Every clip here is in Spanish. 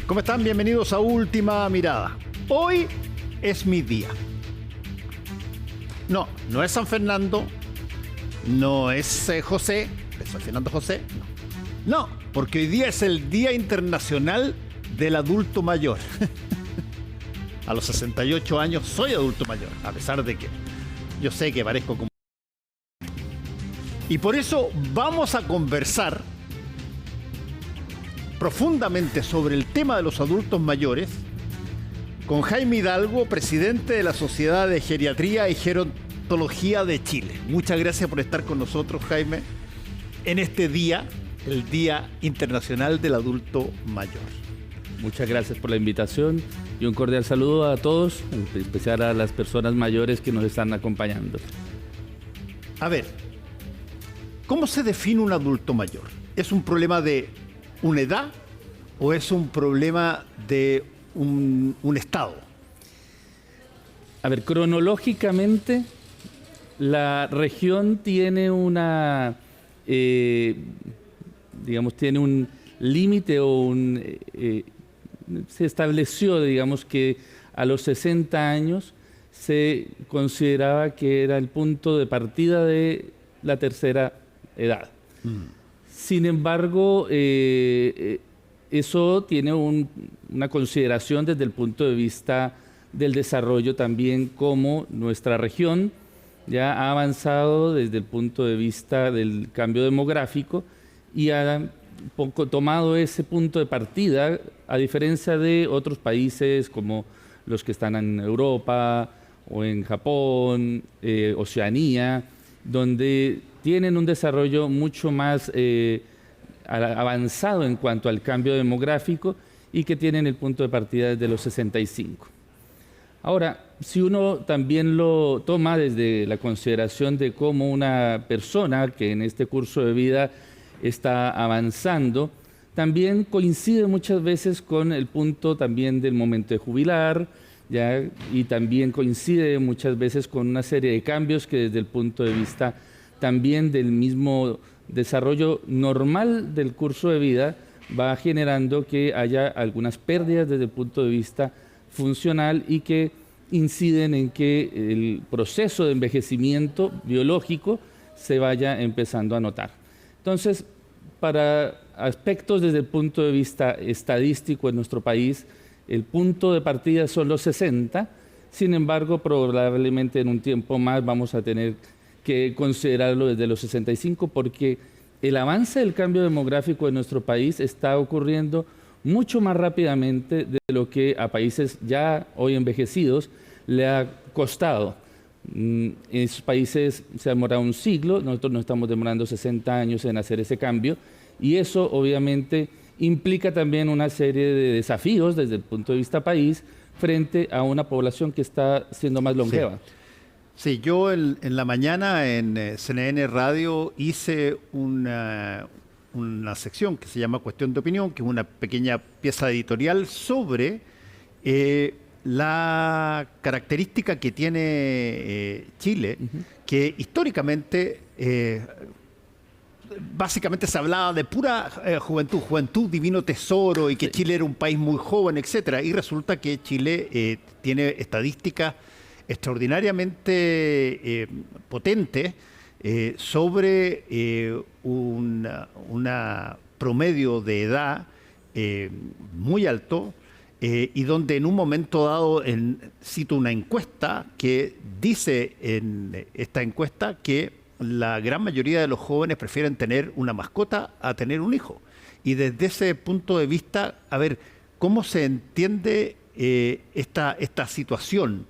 ¿Cómo están? Bienvenidos a Última Mirada. Hoy es mi día. No es San Fernando, no es José, soy Fernando José, no, porque hoy día es el Día Internacional del Adulto Mayor. A los 68 años soy adulto mayor, a pesar de que yo sé que parezco como... Y por eso vamos a conversar profundamente sobre el tema de los adultos mayores con Jaime Hidalgo, presidente de la Sociedad de Geriatría y Gerontología de Chile. Muchas gracias por estar con nosotros, Jaime, en este día, el Día Internacional del Adulto Mayor. Muchas gracias por la invitación y un cordial saludo a todos, en especial a las personas mayores que nos están acompañando. A ver, ¿cómo se define un adulto mayor? ¿Es un problema de una edad o es un problema de un estado? A ver, cronológicamente la región tiene tiene un límite o se estableció, digamos, que a los 60 años se consideraba que era el punto de partida de la tercera edad. Sin embargo, eso tiene una consideración desde el punto de vista del desarrollo también, como nuestra región ya ha avanzado desde el punto de vista del cambio demográfico y ha tomado ese punto de partida, a diferencia de otros países como los que están en Europa o en Japón, Oceanía, donde tienen un desarrollo mucho más avanzado en cuanto al cambio demográfico y que tienen el punto de partida desde los 65. Ahora, si uno también lo toma desde la consideración de cómo una persona que en este curso de vida está avanzando, también coincide muchas veces con el punto también del momento de jubilar, ¿ya? Y también coincide muchas veces con una serie de cambios que desde el punto de vista también del mismo desarrollo normal del curso de vida va generando que haya algunas pérdidas desde el punto de vista funcional y que inciden en que el proceso de envejecimiento biológico se vaya empezando a notar. Entonces, para aspectos desde el punto de vista estadístico en nuestro país, el punto de partida son los 60, sin embargo, probablemente en un tiempo más vamos a tener que considerarlo desde los 65, porque el avance del cambio demográfico en nuestro país está ocurriendo mucho más rápidamente de lo que a países ya hoy envejecidos le ha costado. En esos países se ha demorado un siglo, nosotros nos estamos demorando 60 años en hacer ese cambio, y eso obviamente implica también una serie de desafíos desde el punto de vista país frente a una población que está siendo más longeva. Sí, yo en la mañana en CNN Radio hice una sección que se llama Cuestión de Opinión, que es una pequeña pieza editorial sobre la característica que tiene Chile, que históricamente básicamente se hablaba de pura juventud, divino tesoro, y que Chile era un país muy joven, etcétera. Y resulta que Chile tiene estadísticas extraordinariamente potentes sobre una promedio de edad muy alto, y donde en un momento dado cito una encuesta que dice en esta encuesta que la gran mayoría de los jóvenes prefieren tener una mascota a tener un hijo. Y desde ese punto de vista, a ver, ¿cómo se entiende esta situación?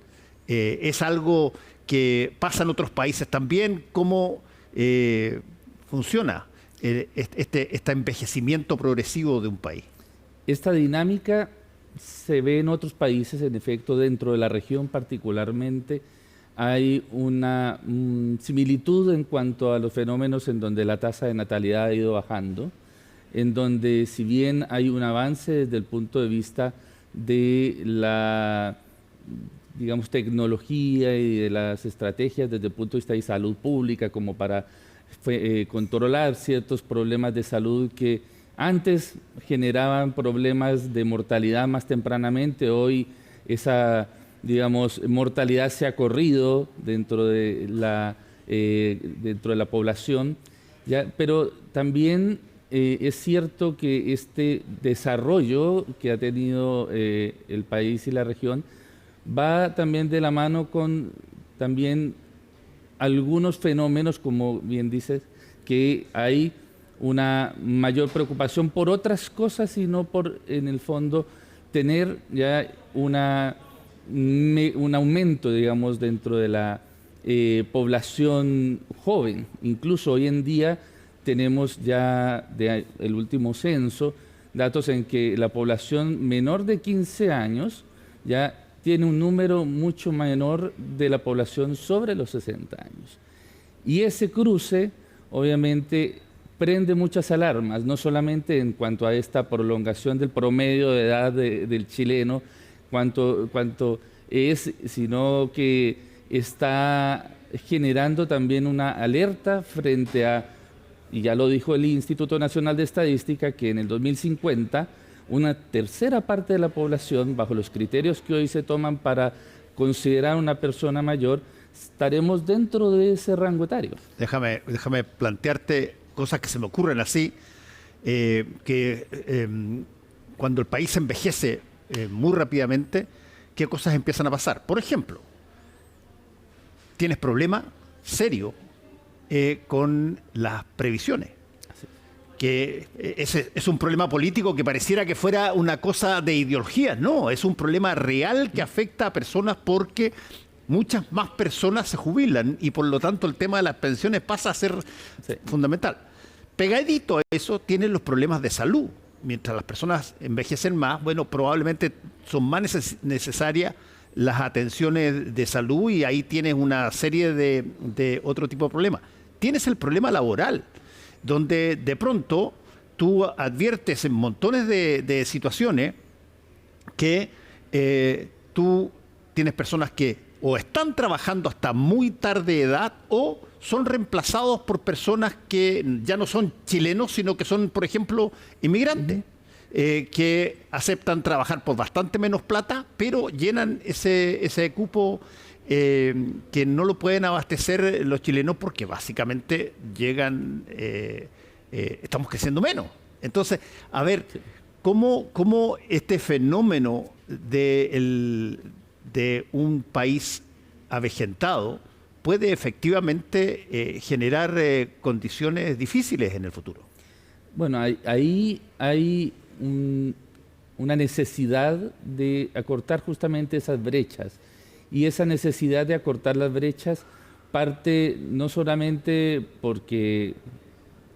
¿Es algo que pasa en otros países también? ¿Cómo funciona este envejecimiento progresivo de un país? Esta dinámica se ve en otros países, en efecto, dentro de la región particularmente. Hay una similitud en cuanto a los fenómenos en donde la tasa de natalidad ha ido bajando, en donde si bien hay un avance desde el punto de vista de la, digamos, tecnología y de las estrategias desde el punto de vista de salud pública como para controlar ciertos problemas de salud que antes generaban problemas de mortalidad más tempranamente, hoy esa, digamos, mortalidad se ha corrido dentro de la población, ¿ya? Pero también es cierto que este desarrollo que ha tenido el país y la región va también de la mano con también algunos fenómenos, como bien dices, que hay una mayor preocupación por otras cosas y no por, en el fondo, tener ya un aumento, digamos, dentro de la población joven. Incluso hoy en día tenemos ya del último censo datos en que la población menor de 15 años ya tiene un número mucho menor de la población sobre los 60 años. Y ese cruce, obviamente, prende muchas alarmas, no solamente en cuanto a esta prolongación del promedio de edad del chileno, cuanto es, sino que está generando también una alerta frente a, y ya lo dijo el Instituto Nacional de Estadística, que en el 2050 una tercera parte de la población, bajo los criterios que hoy se toman para considerar una persona mayor, estaremos dentro de ese rango etario. Déjame plantearte cosas que se me ocurren así, cuando el país envejece muy rápidamente, ¿qué cosas empiezan a pasar? Por ejemplo, tienes problemas serios con las previsiones, que es un problema político que pareciera que fuera una cosa de ideología. No, es un problema real que afecta a personas porque muchas más personas se jubilan y por lo tanto el tema de las pensiones pasa a ser fundamental. Pegadito a eso tienen los problemas de salud. Mientras las personas envejecen más, bueno, probablemente son más necesarias las atenciones de salud y ahí tienes una serie de otro tipo de problemas. Tienes el problema laboral, donde de pronto tú adviertes en montones de situaciones que tú tienes personas que o están trabajando hasta muy tarde edad o son reemplazados por personas que ya no son chilenos, sino que son, por ejemplo, inmigrantes, que aceptan trabajar por bastante menos plata, pero llenan ese cupo que no lo pueden abastecer los chilenos porque básicamente llegan, estamos creciendo menos. Entonces, a ver, ¿cómo este fenómeno de un país avejentado puede efectivamente generar condiciones difíciles en el futuro? Bueno, ahí hay una necesidad de acortar justamente esas brechas. Y esa necesidad de acortar las brechas parte no solamente porque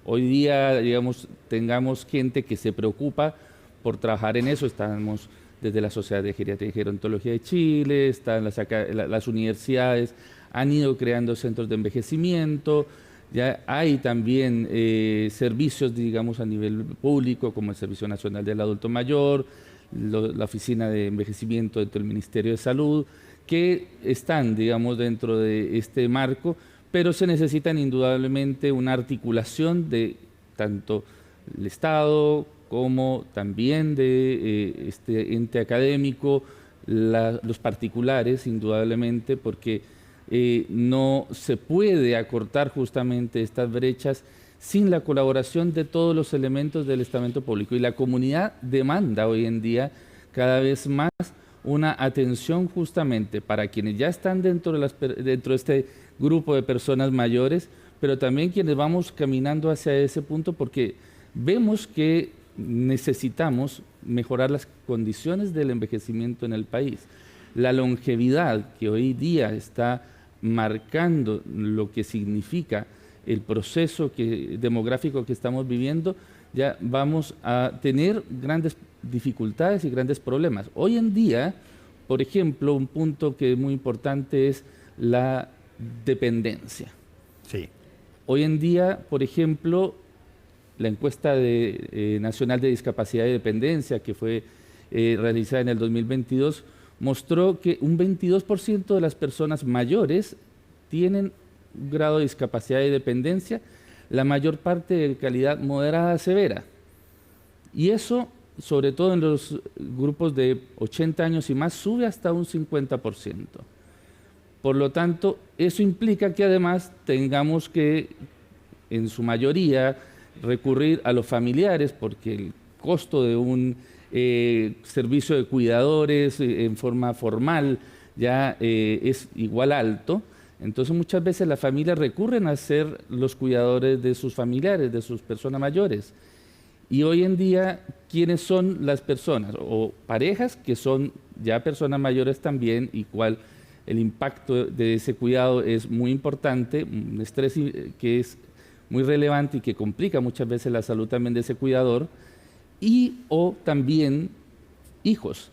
hoy día, digamos, tengamos gente que se preocupa por trabajar en eso. Estamos desde la Sociedad de Geriatría y Gerontología de Chile, están las universidades, han ido creando centros de envejecimiento, ya hay también servicios, digamos, a nivel público, como el Servicio Nacional del Adulto Mayor, la Oficina de Envejecimiento dentro del Ministerio de Salud, que están, digamos, dentro de este marco, pero se necesitan indudablemente una articulación de tanto el Estado como también de este ente académico, los particulares, indudablemente, porque no se puede acortar justamente estas brechas sin la colaboración de todos los elementos del estamento público. Y la comunidad demanda hoy en día cada vez más una atención justamente para quienes ya están dentro de este grupo de personas mayores, pero también quienes vamos caminando hacia ese punto, porque vemos que necesitamos mejorar las condiciones del envejecimiento en el país. La longevidad que hoy día está marcando lo que significa el proceso demográfico que estamos viviendo, ya vamos a tener grandes dificultades y grandes problemas. Hoy en día, por ejemplo, un punto que es muy importante es la dependencia. Sí. Hoy en día, por ejemplo, la encuesta nacional de discapacidad y dependencia que fue realizada en el 2022 mostró que un 22% de las personas mayores tienen un grado de discapacidad y dependencia, la mayor parte de calidad moderada a severa. Y eso, sobre todo en los grupos de 80 años y más, sube hasta un 50%. Por lo tanto, eso implica que además tengamos que, en su mayoría, recurrir a los familiares, porque el costo de un servicio de cuidadores en forma formal ya es igual alto. Entonces muchas veces las familias recurren a ser los cuidadores de sus familiares, de sus personas mayores. Y hoy en día, ¿quiénes son las personas? O parejas que son ya personas mayores también, y cuál el impacto de ese cuidado es muy importante, un estrés que es muy relevante y que complica muchas veces la salud también de ese cuidador, y o también hijos.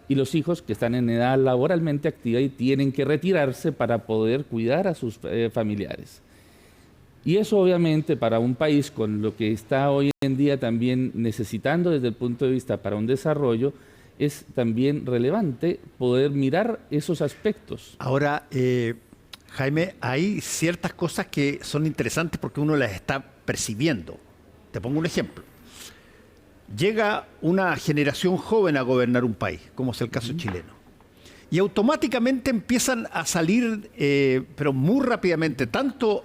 Y los hijos que están en edad laboralmente activa y tienen que retirarse para poder cuidar a sus familiares. Y eso obviamente para un país con lo que está hoy en día también necesitando desde el punto de vista para un desarrollo, es también relevante poder mirar esos aspectos. Ahora, Jaime, hay ciertas cosas que son interesantes porque uno las está percibiendo. Te pongo un ejemplo. Llega una generación joven a gobernar un país, como es el caso chileno, y automáticamente empiezan a salir, pero muy rápidamente, tanto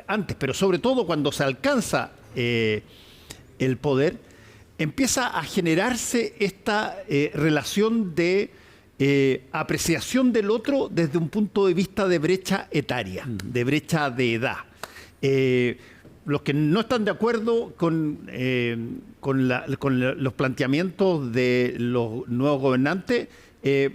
antes, pero sobre todo cuando se alcanza el poder, empieza a generarse esta relación de apreciación del otro desde un punto de vista de brecha etaria, de brecha de edad. Los que no están de acuerdo con los planteamientos de los nuevos gobernantes,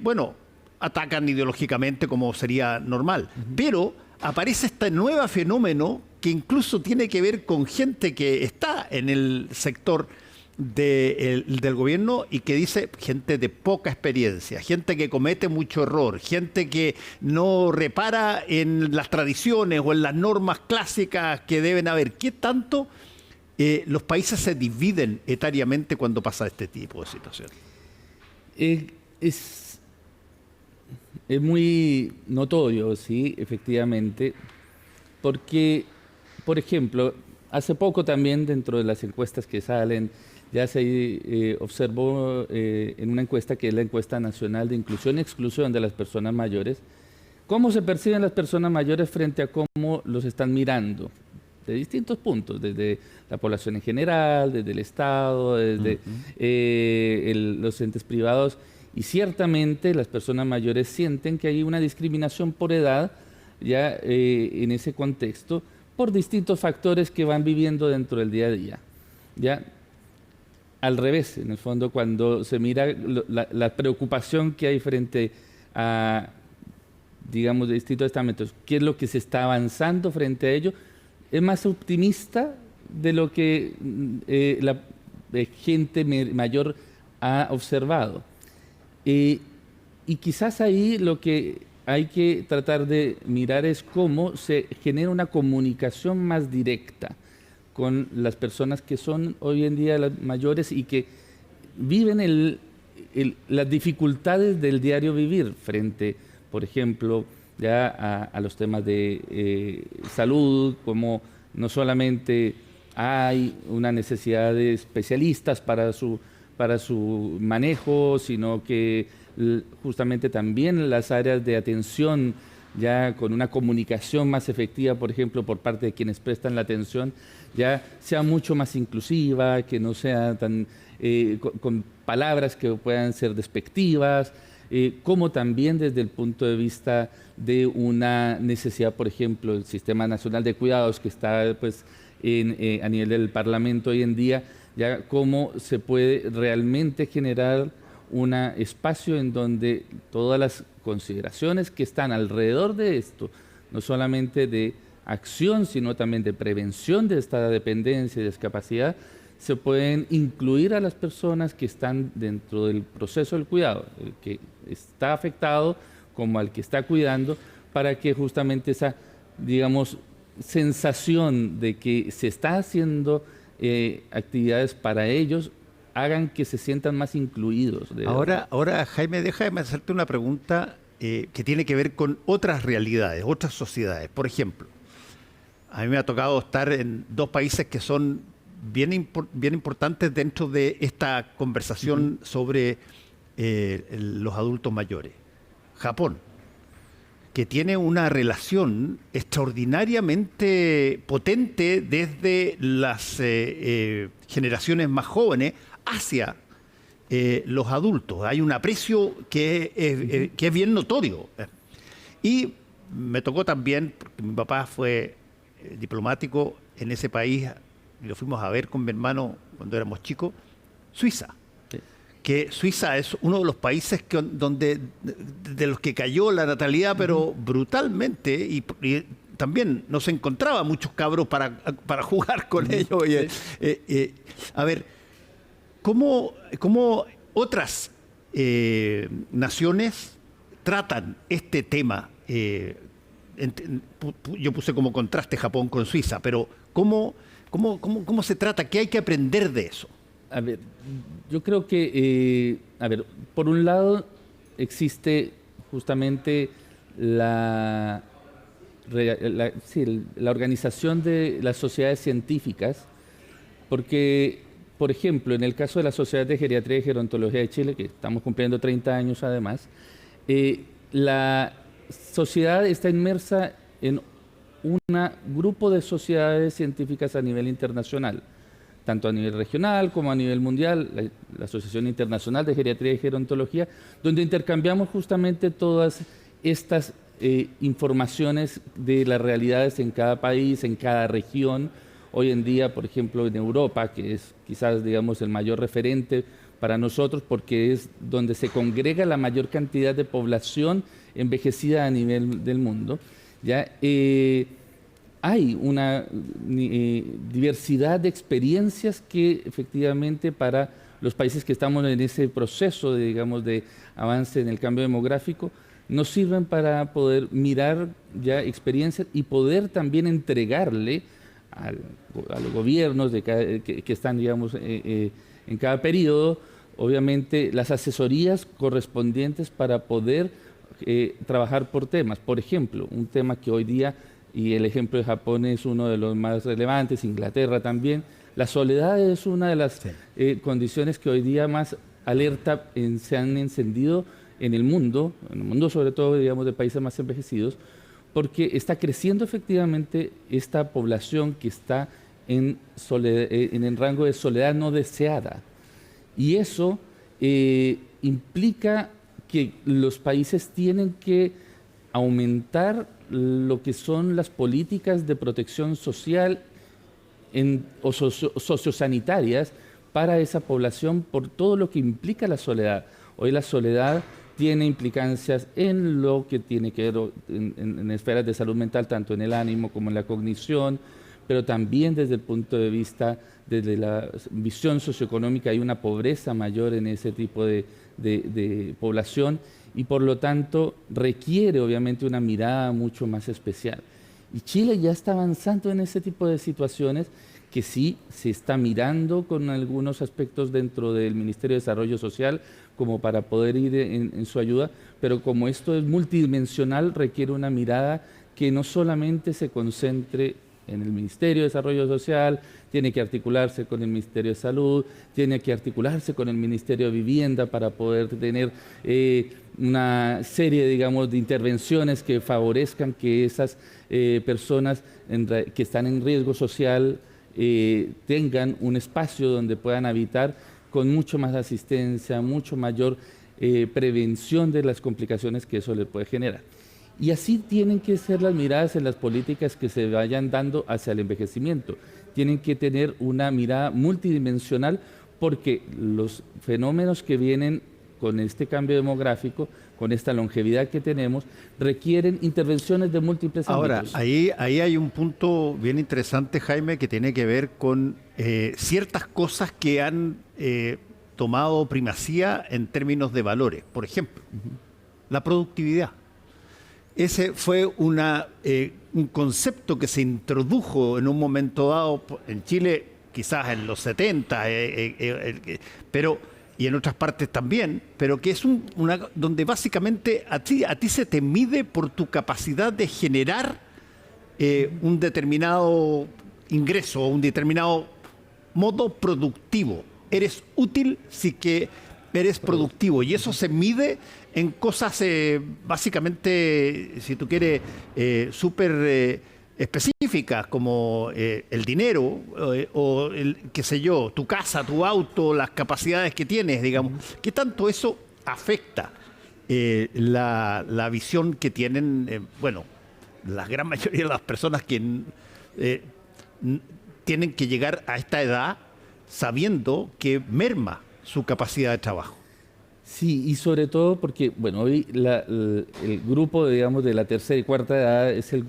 bueno, atacan ideológicamente como sería normal. Pero aparece este nuevo fenómeno que incluso tiene que ver con gente que está en el sector del gobierno y que dice gente de poca experiencia, gente que comete mucho error, gente que no repara en las tradiciones o en las normas clásicas que deben haber. ¿Qué tanto los países se dividen etariamente cuando pasa este tipo de situación? Es muy notorio, sí, efectivamente, porque, por ejemplo, hace poco también dentro de las encuestas que salen, ya se observó en una encuesta que es la encuesta nacional de inclusión y exclusión de las personas mayores, cómo se perciben las personas mayores frente a cómo los están mirando, de distintos puntos, desde la población en general, desde el Estado, desde los entes privados, y ciertamente las personas mayores sienten que hay una discriminación por edad, ya en ese contexto, por distintos factores que van viviendo dentro del día a día. Ya al revés, en el fondo, cuando se mira la preocupación que hay frente a, digamos, de distintos estamentos, qué es lo que se está avanzando frente a ello, es más optimista de lo que la gente mayor ha observado. Y quizás ahí lo que hay que tratar de mirar es cómo se genera una comunicación más directa con las personas que son hoy en día las mayores y que viven las dificultades del diario vivir frente, por ejemplo, ya a los temas de salud, como no solamente hay una necesidad de especialistas para su manejo, sino que justamente también las áreas de atención, ya con una comunicación más efectiva, por ejemplo, por parte de quienes prestan la atención, ya sea mucho más inclusiva, que no sea tan con palabras que puedan ser despectivas, como también desde el punto de vista de una necesidad, por ejemplo, el Sistema Nacional de Cuidados, que está pues, a nivel del Parlamento hoy en día, ya cómo se puede realmente generar un espacio en donde todas las consideraciones que están alrededor de esto, no solamente de acción, sino también de prevención de esta dependencia y discapacidad, se pueden incluir a las personas que están dentro del proceso del cuidado, el que está afectado como al que está cuidando, para que justamente esa, digamos, sensación de que se está haciendo actividades para ellos hagan que se sientan más incluidos. Ahora, Jaime, déjame hacerte una pregunta que tiene que ver con otras realidades, otras sociedades. Por ejemplo, a mí me ha tocado estar en dos países que son bien importantes dentro de esta conversación sobre los adultos mayores. Japón, que tiene una relación extraordinariamente potente desde las generaciones más jóvenes hacia los adultos. Hay un aprecio que es bien notorio. Y me tocó también, porque mi papá fue diplomático en ese país, y lo fuimos a ver con mi hermano cuando éramos chicos, Suiza. Sí. Que Suiza es uno de los países de los que cayó la natalidad, pero brutalmente, y también no se encontraba muchos cabros para jugar con ellos. Sí. A ver, ¿cómo otras naciones tratan este tema? Yo puse como contraste Japón con Suiza, pero ¿cómo se trata? ¿Qué hay que aprender de eso? A ver, yo creo que, por un lado existe justamente la organización de las sociedades científicas, porque, por ejemplo, en el caso de la Sociedad de Geriatría y Gerontología de Chile, que estamos cumpliendo 30 años además, la sociedad está inmersa en un grupo de sociedades científicas a nivel internacional, tanto a nivel regional como a nivel mundial, la Asociación Internacional de Geriatría y Gerontología, donde intercambiamos justamente todas estas informaciones de las realidades en cada país, en cada región. Hoy en día, por ejemplo, en Europa, que es quizás, digamos, el mayor referente para nosotros, porque es donde se congrega la mayor cantidad de población envejecida a nivel del mundo, ¿ya? Hay una diversidad de experiencias que efectivamente para los países que estamos en ese proceso de, digamos, de avance en el cambio demográfico, nos sirven para poder mirar ya experiencias y poder también entregarle a los gobiernos que están, digamos, en cada periodo, obviamente, las asesorías correspondientes para poder trabajar por temas. Por ejemplo, un tema que hoy día, y el ejemplo de Japón es uno de los más relevantes, Inglaterra también, la soledad es una de las condiciones que hoy día más alerta se han encendido en el mundo sobre todo, digamos, de países más envejecidos, porque está creciendo efectivamente esta población que está en el rango de soledad no deseada. Y eso implica que los países tienen que aumentar lo que son las políticas de protección social o sociosanitarias para esa población por todo lo que implica la soledad. Hoy la soledad tiene implicancias en lo que tiene que ver en esferas de salud mental, tanto en el ánimo como en la cognición, pero también desde el punto de vista, desde la visión socioeconómica, hay una pobreza mayor en ese tipo de población y por lo tanto requiere obviamente una mirada mucho más especial. Y Chile ya está avanzando en ese tipo de situaciones que sí se está mirando con algunos aspectos dentro del Ministerio de Desarrollo Social como para poder ir en su ayuda, pero como esto es multidimensional requiere una mirada que no solamente se concentre en el Ministerio de Desarrollo Social, tiene que articularse con el Ministerio de Salud, tiene que articularse con el Ministerio de Vivienda para poder tener una serie, digamos, de intervenciones que favorezcan que esas personas que están en riesgo social tengan un espacio donde puedan habitar con mucho más asistencia, mucho mayor prevención de las complicaciones que eso les puede generar. Y así tienen que ser las miradas en las políticas que se vayan dando hacia el envejecimiento. Tienen que tener una mirada multidimensional porque los fenómenos que vienen con este cambio demográfico, con esta longevidad que tenemos, requieren intervenciones de múltiples ámbitos. Ahora, ahí hay un punto bien interesante, Jaime, que tiene que ver con ciertas cosas que han tomado primacía en términos de valores. Por ejemplo, la productividad. Ese fue un concepto que se introdujo en un momento dado en Chile, quizás en los 70, pero y en otras partes también, pero que es donde básicamente a ti se te mide por tu capacidad de generar un determinado ingreso, un determinado modo productivo. Eres útil si que eres productivo. Y eso se mide en cosas básicamente, si tú quieres, súper específicas, como el dinero o qué sé yo, tu casa, tu auto, las capacidades que tienes, digamos. ¿Qué tanto eso afecta la visión que tienen, bueno, la gran mayoría de las personas que tienen que llegar a esta edad sabiendo que merma su capacidad de trabajo? Sí, y sobre todo porque, bueno, hoy el grupo, digamos, de la tercera y cuarta edad es el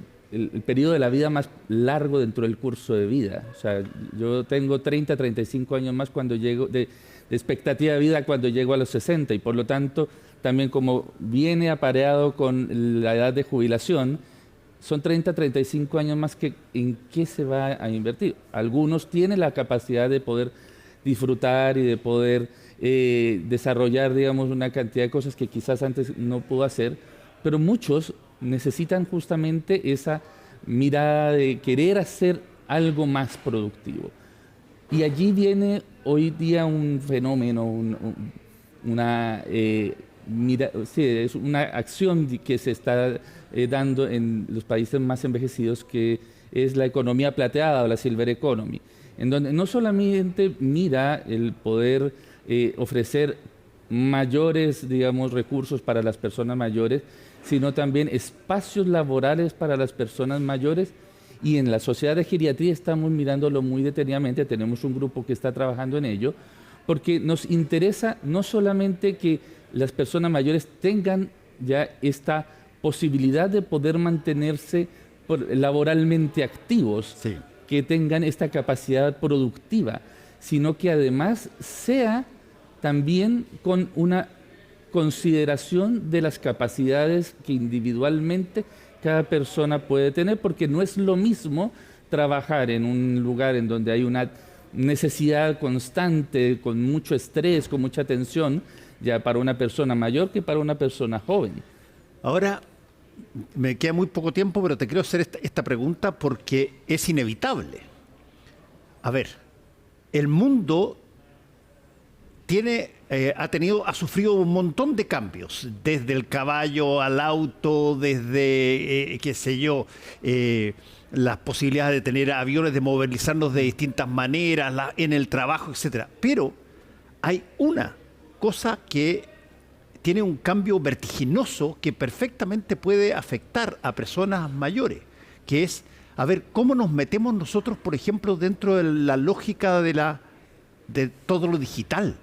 periodo de la vida más largo dentro del curso de vida. O sea, yo tengo 30, 35 años más cuando llego, de expectativa de vida cuando llego a los 60, y por lo tanto, también como viene apareado con la edad de jubilación, son 30, 35 años más que en qué se va a invertir. Algunos tienen la capacidad de poder disfrutar y de poder desarrollar, digamos, una cantidad de cosas que quizás antes no pudo hacer, pero muchos necesitan justamente esa mirada de querer hacer algo más productivo. Y allí viene hoy día un fenómeno, es una acción que se está dando en los países más envejecidos, que es la economía plateada o la silver economy, en donde no solamente mira el poder ofrecer mayores, digamos, recursos para las personas mayores, sino también espacios laborales para las personas mayores. Y en la sociedad de geriatría estamos mirándolo muy detenidamente, tenemos un grupo que está trabajando en ello, porque nos interesa no solamente que las personas mayores tengan ya esta posibilidad de poder mantenerse laboralmente activos, Sí. que tengan esta capacidad productiva, sino que además sea también con una consideración de las capacidades que individualmente cada persona puede tener, porque no es lo mismo trabajar en un lugar en donde hay una necesidad constante, con mucho estrés, con mucha tensión, ya para una persona mayor que para una persona joven. Ahora, me queda muy poco tiempo, pero te quiero hacer esta pregunta porque es inevitable. A ver, el mundo ha sufrido un montón de cambios, desde el caballo al auto, desde, qué sé yo, las posibilidades de tener aviones, de movilizarnos de distintas maneras, en el trabajo, etcétera. Pero hay una cosa que tiene un cambio vertiginoso que perfectamente puede afectar a personas mayores, que es, a ver, cómo nos metemos nosotros, por ejemplo, dentro de la lógica de todo lo digital,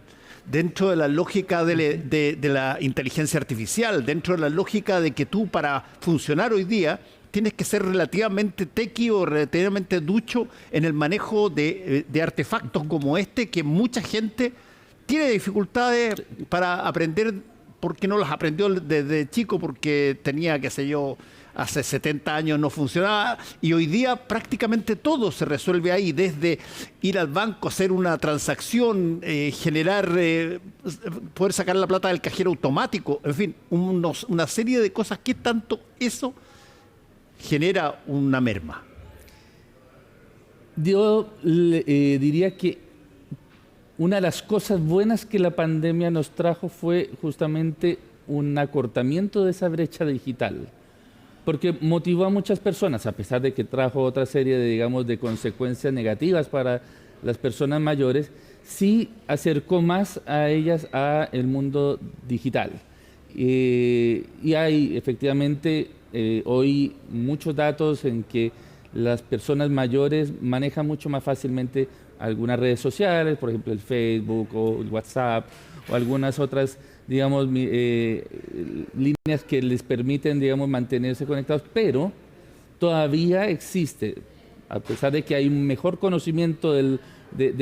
dentro de la lógica de la inteligencia artificial, dentro de la lógica de que tú, para funcionar hoy día, tienes que ser relativamente tequi o relativamente ducho en el manejo de artefactos como este, que mucha gente tiene dificultades para aprender, porque no las aprendió desde chico, porque tenía, qué sé yo, hace 70 años no funcionaba, y hoy día prácticamente todo se resuelve ahí, desde ir al banco, hacer una transacción, poder sacar la plata del cajero automático, en fin, una serie de cosas. ¿Qué tanto eso genera una merma? Yo diría que una de las cosas buenas que la pandemia nos trajo fue justamente un acortamiento de esa brecha digital, porque motivó a muchas personas, a pesar de que trajo otra serie de, digamos, de consecuencias negativas para las personas mayores, sí acercó más a ellas al mundo digital. Y hay efectivamente hoy muchos datos en que las personas mayores manejan mucho más fácilmente algunas redes sociales, por ejemplo el Facebook o el WhatsApp o algunas otras, digamos, líneas que les permiten, digamos, mantenerse conectados, pero todavía existe, a pesar de que hay un mejor conocimiento de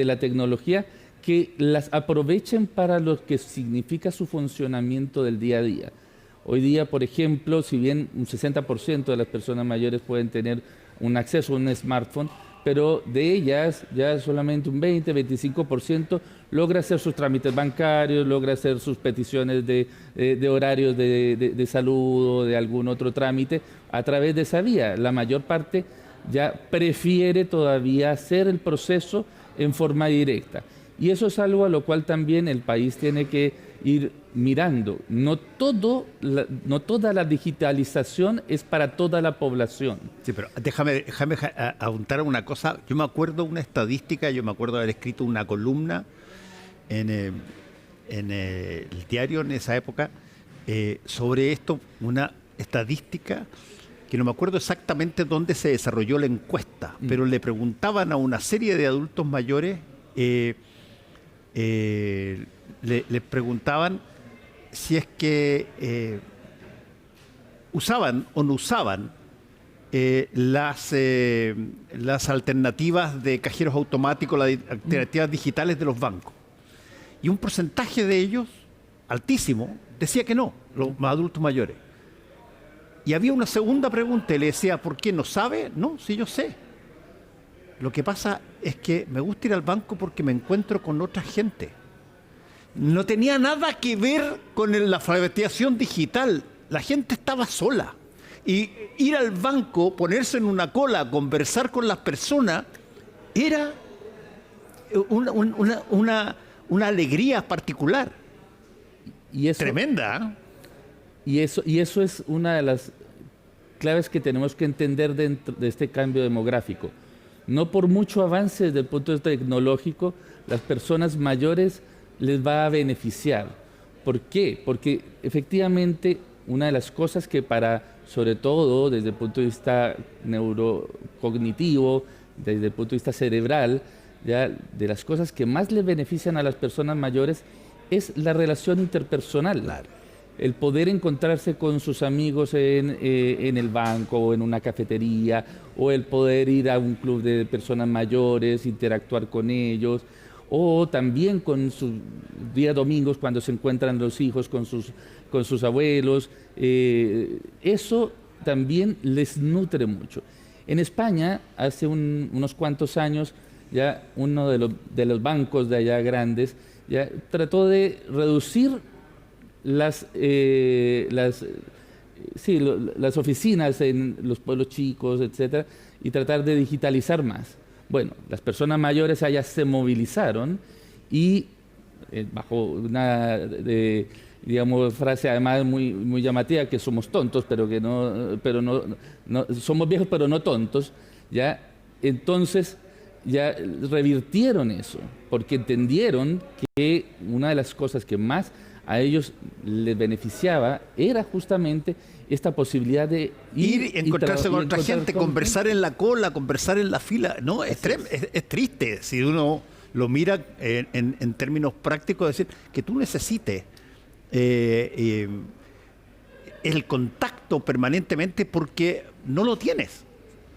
la tecnología, que las aprovechen para lo que significa su funcionamiento del día a día. Hoy día, por ejemplo, si bien un 60% de las personas mayores pueden tener un acceso a un smartphone, pero de ellas ya solamente un 20-25% logra hacer sus trámites bancarios, logra hacer sus peticiones de horarios de salud o de algún otro trámite a través de esa vía. La mayor parte ya prefiere todavía hacer el proceso en forma directa. Y eso es algo a lo cual también el país tiene que ir mirando. No toda la digitalización es para toda la población. Sí, pero déjame apuntar una cosa. Yo me acuerdo una estadística, yo me acuerdo haber escrito una columna en el diario en esa época sobre esto, una estadística que no me acuerdo exactamente dónde se desarrolló la encuesta, pero le preguntaban a una serie de adultos mayores, le preguntaban si es que usaban o no usaban las alternativas de cajeros automáticos, las alternativas digitales de los bancos. Y un porcentaje de ellos, altísimo, decía que no, los adultos mayores. Y había una segunda pregunta y le decía, ¿por qué no sabe? No, sí, yo sé. Lo que pasa es que me gusta ir al banco porque me encuentro con otra gente. No tenía nada que ver con la alfabetización digital. La gente estaba sola. Y ir al banco, ponerse en una cola, conversar con las personas, era una alegría particular. Y eso, tremenda. Y eso es una de las claves que tenemos que entender dentro de este cambio demográfico. No por mucho avance desde el punto de vista tecnológico, las personas mayores les va a beneficiar. ¿Por qué? Porque efectivamente una de las cosas que sobre todo desde el punto de vista neurocognitivo, desde el punto de vista cerebral, ya, de las cosas que más les benefician a las personas mayores es la relación interpersonal. Claro. El poder encontrarse con sus amigos en el banco o en una cafetería, o el poder ir a un club de personas mayores, interactuar con ellos, o también con sus días domingos cuando se encuentran los hijos con sus abuelos. Eso también les nutre mucho. En España, hace unos cuantos años, ya uno de los bancos de allá grandes ya trató de reducir las oficinas en los pueblos chicos, etcétera, y tratar de digitalizar más. Bueno, las personas mayores allá se movilizaron y bajo una digamos, frase además muy, muy llamativa, que somos tontos, pero no somos viejos pero no tontos, ya entonces ya revirtieron eso, porque entendieron que una de las cosas que más a ellos les beneficiaba era justamente esta posibilidad de ir encontrarse con otra gente, conversar en la cola, conversar en la fila. No, es triste si uno lo mira en términos prácticos, decir que tú necesites el contacto permanentemente porque no lo tienes.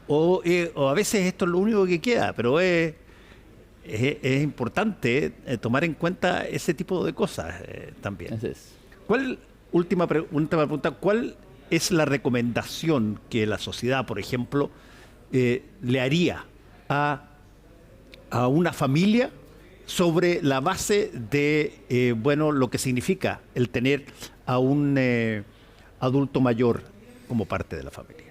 O a veces esto es lo único que queda, pero es importante tomar en cuenta ese tipo de cosas también. Así es. Última pregunta, ¿cuál es la recomendación que la sociedad, por ejemplo, le haría a una familia sobre la base de lo que significa el tener a un adulto mayor como parte de la familia?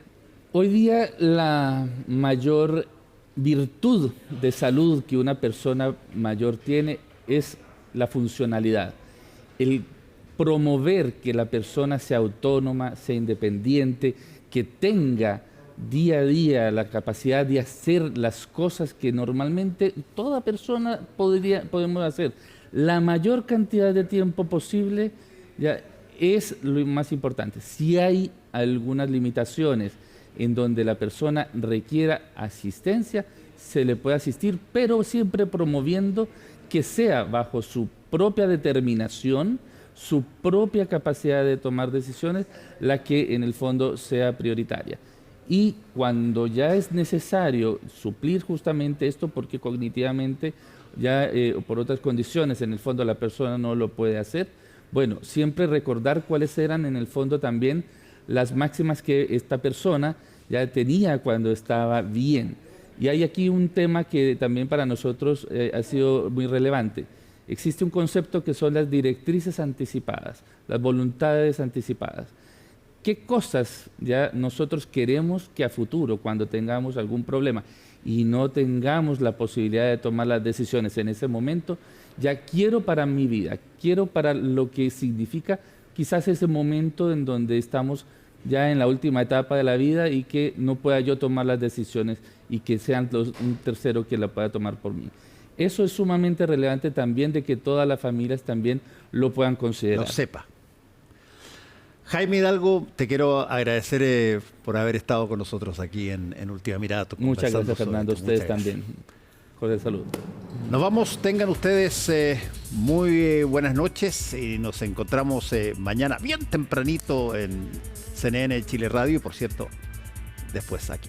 Hoy día la mayor virtud de salud que una persona mayor tiene es la funcionalidad. El promover que la persona sea autónoma, sea independiente, que tenga día a día la capacidad de hacer las cosas que normalmente toda persona podemos hacer la mayor cantidad de tiempo posible, ya es lo más importante. Si hay algunas limitaciones en donde la persona requiera asistencia, se le puede asistir, pero siempre promoviendo que sea bajo su propia determinación, su propia capacidad de tomar decisiones, la que en el fondo sea prioritaria. Y cuando ya es necesario suplir justamente esto, porque cognitivamente ya por otras condiciones en el fondo la persona no lo puede hacer, bueno, siempre recordar cuáles eran en el fondo también las máximas que esta persona ya tenía cuando estaba bien. Y hay aquí un tema que también para nosotros ha sido muy relevante. Existe un concepto que son las directrices anticipadas, las voluntades anticipadas. ¿Qué cosas ya nosotros queremos que a futuro, cuando tengamos algún problema, y no tengamos la posibilidad de tomar las decisiones en ese momento, ya quiero para mi vida, quiero para lo que significa quizás ese momento en donde estamos ya en la última etapa de la vida y que no pueda yo tomar las decisiones y que sean un tercero que la pueda tomar por mí. Eso es sumamente relevante también, de que todas las familias también lo puedan considerar. Lo sepa. Jaime Hidalgo, te quiero agradecer por haber estado con nosotros aquí en Última Mirada. Muchas gracias, Fernando. Ustedes también. Cordial saludo. Nos vamos, tengan ustedes muy buenas noches y nos encontramos mañana bien tempranito en CNN Chile Radio y, por cierto, después aquí.